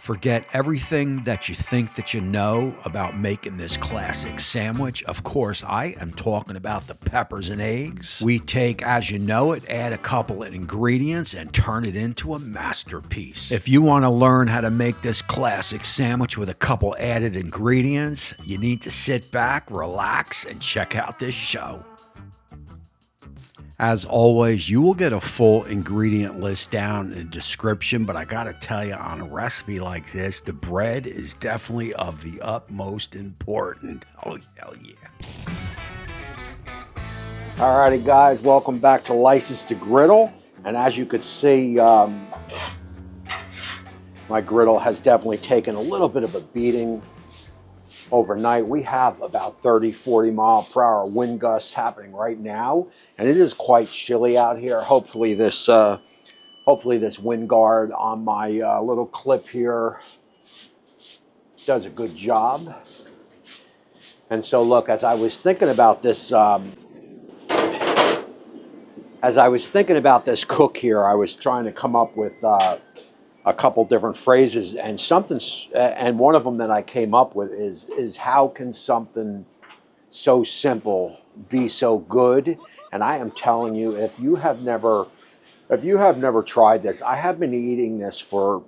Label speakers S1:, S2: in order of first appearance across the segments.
S1: Forget everything that you think that you know about making this classic sandwich. Of course, I am talking about the peppers and eggs. We take, as you know it, add a couple of ingredients and turn it into a masterpiece. If you want to learn how to make this classic sandwich with a couple added ingredients, you need to sit back, relax, and check out this show. As always, you will get a full ingredient list down in the description, but I gotta tell you, on a recipe like this, the bread is definitely of the utmost importance. Oh, hell yeah. Alrighty guys, welcome back to License to Griddle. And as you could see, my griddle has definitely taken a little bit of a beating overnight. We have about 30-40 mile per hour wind gusts happening right now, and it is quite chilly out here. Hopefully this wind guard on my little clip here does a good job. And so look, as I was thinking about this cook here, I was trying to come up with a couple different phrases, and one of them that I came up with is how can something so simple be so good? And I am telling you, if you have never tried this, I have been eating this for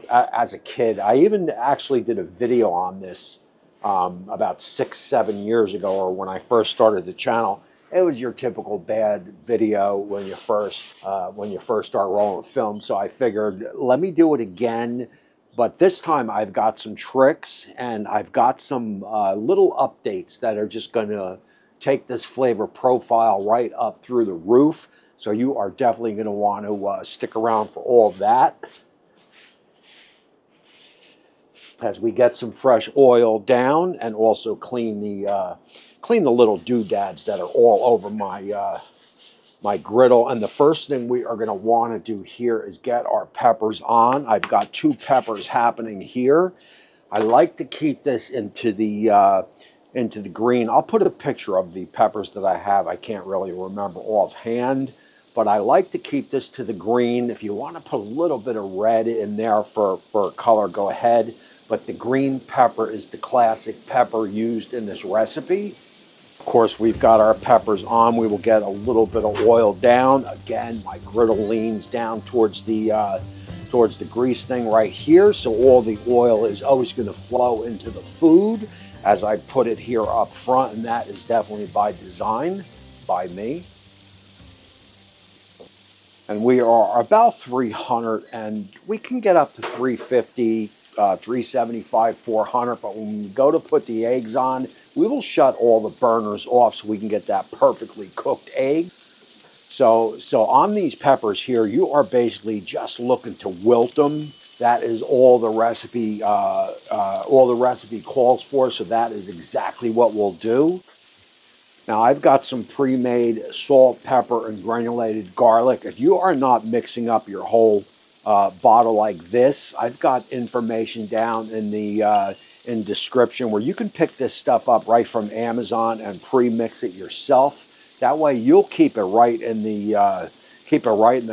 S1: as a kid. I even actually did a video on this about 6-7 years ago, or when I first started the channel. It was your typical bad video when you first start rolling film. So I figured, let me do it again. But this time I've got some tricks and I've got some little updates that are just going to take this flavor profile right up through the roof. So you are definitely going to want to stick around for all of that. As we get some fresh oil down and also clean the little doodads that are all over my my griddle. And the first thing we are going to want to do here is get our peppers on. I've got 2 peppers happening here. I like to keep this into the green. I'll put a picture of the peppers that I have. I can't really remember offhand, but I like to keep this to the green. If you want to put a little bit of red in there for color, go ahead. But the green pepper is the classic pepper used in this recipe. Of course, we've got our peppers on. We will get a little bit of oil down. Again, my griddle leans down towards the grease thing right here. So all the oil is always going to flow into the food as I put it here up front. And that is definitely by design, by me. And we are about 300, and we can get up to 350. 375, 400, but when we go to put the eggs on, we will shut all the burners off so we can get that perfectly cooked egg. So on these peppers here, you are basically just looking to wilt them. That is all the recipe calls for, so that is exactly what we'll do. Now I've got some pre-made salt, pepper, and granulated garlic. If you are not mixing up your whole bottle like this, I've got information down in the description where you can pick this stuff up right from Amazon and pre-mix it yourself. That way you'll keep it right in the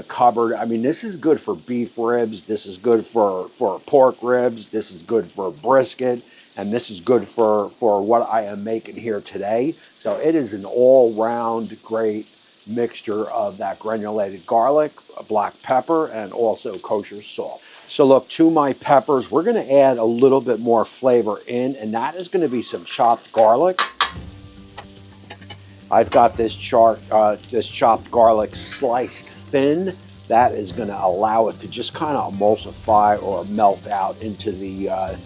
S1: cupboard. I mean, this is good for beef ribs, this is good for pork ribs, this is good for brisket, and this is good for what I am making here today. So it is an all-round great mixture of that granulated garlic, black pepper, and also kosher salt. So look, to my peppers, we're going to add a little bit more flavor in, and that is going to be some chopped garlic. I've got this chopped garlic sliced thin. That is going to allow it to just kind of emulsify or melt out into the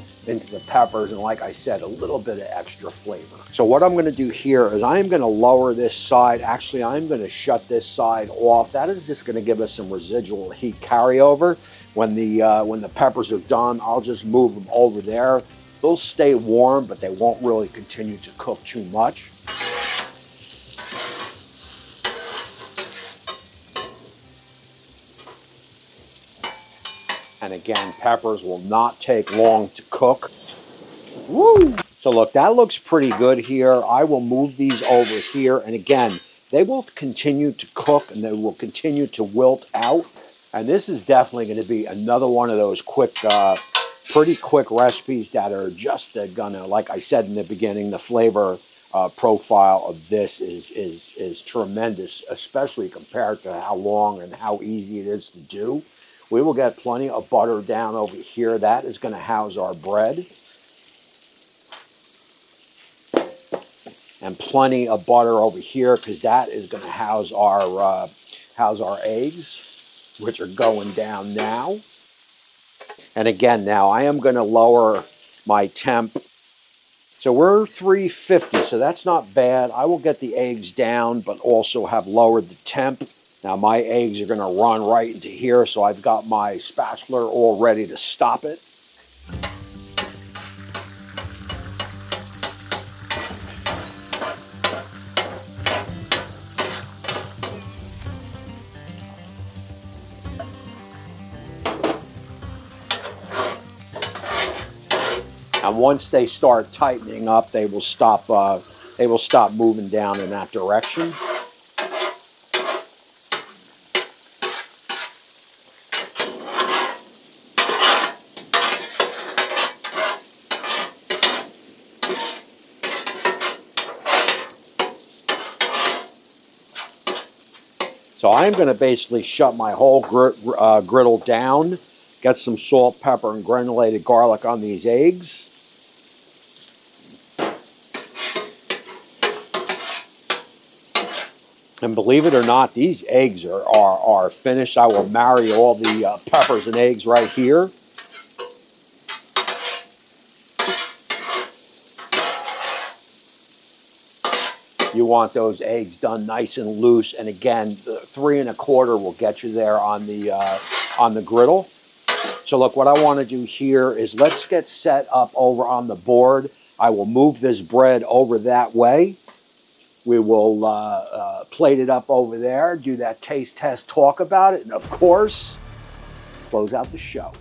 S1: peppers, and like I said, a little bit of extra flavor. So what I'm going to do here is I'm going to lower this side. Actually, I'm going to shut this side off. That is just going to give us some residual heat carryover. When the peppers are done, I'll just move them over there. They'll stay warm, but they won't really continue to cook too much. And again, peppers will not take long to cook. Woo! So look, that looks pretty good here. I will move these over here. And again, they will continue to cook and they will continue to wilt out. And this is definitely going to be another one of those quick pretty quick recipes that are just gonna, like I said in the beginning, the flavor profile of this is tremendous, especially compared to how long and how easy it is to do. We will get plenty of butter down over here. That is going to house our bread. And plenty of butter over here because that is going to house our eggs, which are going down now. And again, now I am going to lower my temp. So we're 350, so that's not bad. I will get the eggs down, but also have lowered the temp. Now my eggs are going to run right into here, so I've got my spatula all ready to stop it. And once they start tightening up, they will stop moving down in that direction. So I'm going to basically shut my whole griddle down, get some salt, pepper, and granulated garlic on these eggs. And believe it or not, these eggs are finished. I will marry all the peppers and eggs right here. You want those eggs done nice and loose. And again, the 3 1/4 will get you there on the griddle. So look, what I want to do here is let's get set up over on the board. I will move this bread over that way. We will plate it up over there, do that taste test, talk about it, and of course, close out the show.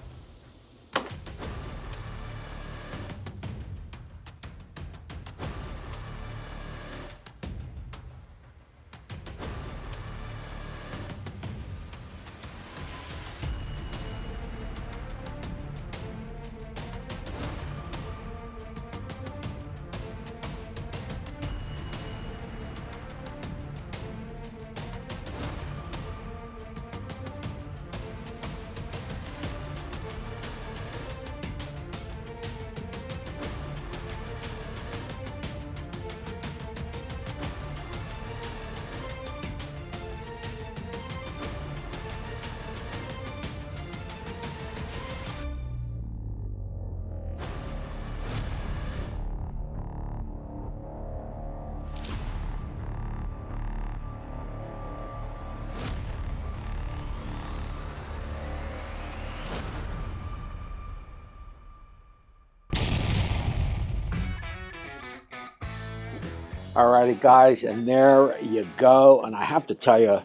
S1: Alrighty, guys, and there you go. And I have to tell you,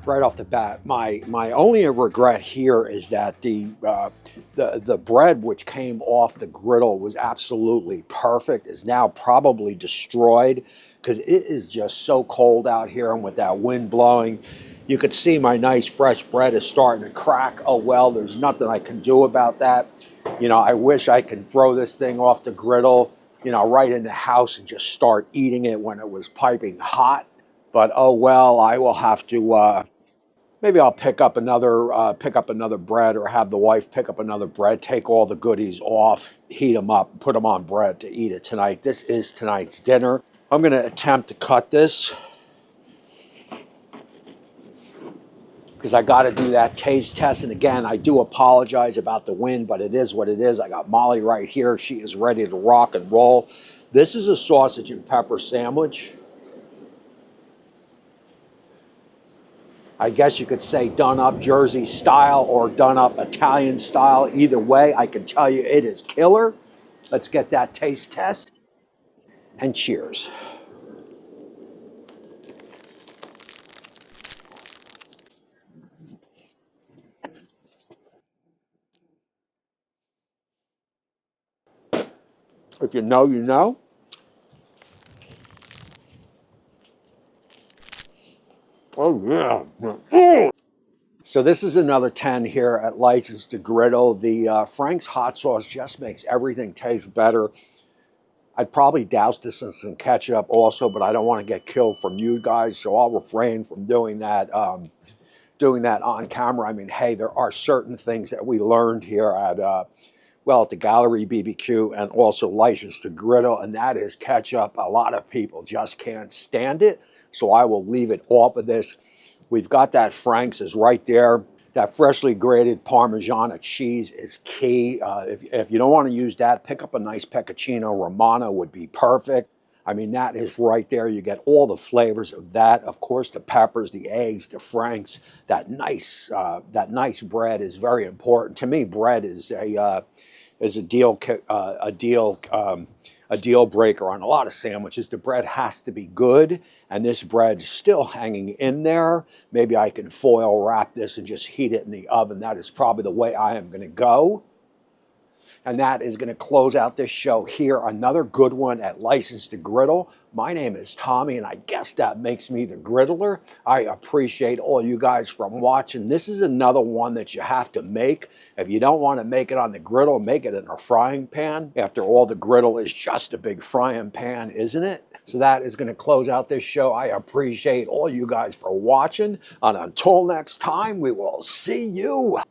S1: right off the bat, my only regret here is that the bread which came off the griddle was absolutely perfect is now probably destroyed because it is just so cold out here, and with that wind blowing, you could see my nice fresh bread is starting to crack. Oh well, there's nothing I can do about that. You know, I wish I could throw this thing off the griddle, you know, right in the house and just start eating it when it was piping hot. But oh well, I will have to. Maybe I'll pick up another bread, or have the wife pick up another bread, take all the goodies off, heat them up, and put them on bread to eat it tonight. This is tonight's dinner. I'm going to attempt to cut this because I got to do that taste test. And again, I do apologize about the wind, but it is what it is. I got Molly right here. She is ready to rock and roll. This is a sausage and pepper sandwich. I guess you could say done up Jersey style or done up Italian style. Either way, I can tell you it is killer. Let's get that taste test. And cheers. If you know, you know. Oh, yeah. So this is another 10 here at License to Griddle. The Frank's hot sauce just makes everything taste better. I'd probably douse this in some ketchup also, but I don't want to get killed from you guys, so I'll refrain from doing that on camera. I mean, hey, there are certain things that we learned here at, well, at the Gallery BBQ and also License to Griddle, and that is ketchup. A lot of people just can't stand it, so I will leave it off of this. We've got that Frank's is right there. That freshly grated Parmigiana cheese is key. If you don't want to use that, pick up a nice Pecorino Romano would be perfect. I mean, that is right there. You get all the flavors of that. Of course, the peppers, the eggs, the Frank's. That nice bread is very important to me. Bread is a deal breaker on a lot of sandwiches. The bread has to be good, and this bread's still hanging in there. Maybe I can foil wrap this and just heat it in the oven. That is probably the way I am going to go. And that is going to close out this show here. Another good one at License to Griddle. My name is Tommy, and I guess that makes me the Griddler. I appreciate all you guys from watching. This is another one that you have to make. If you don't want to make it on the griddle, make it in a frying pan. After all, the griddle is just a big frying pan, isn't it? So that is going to close out this show. I appreciate all you guys for watching. And until next time, we will see you.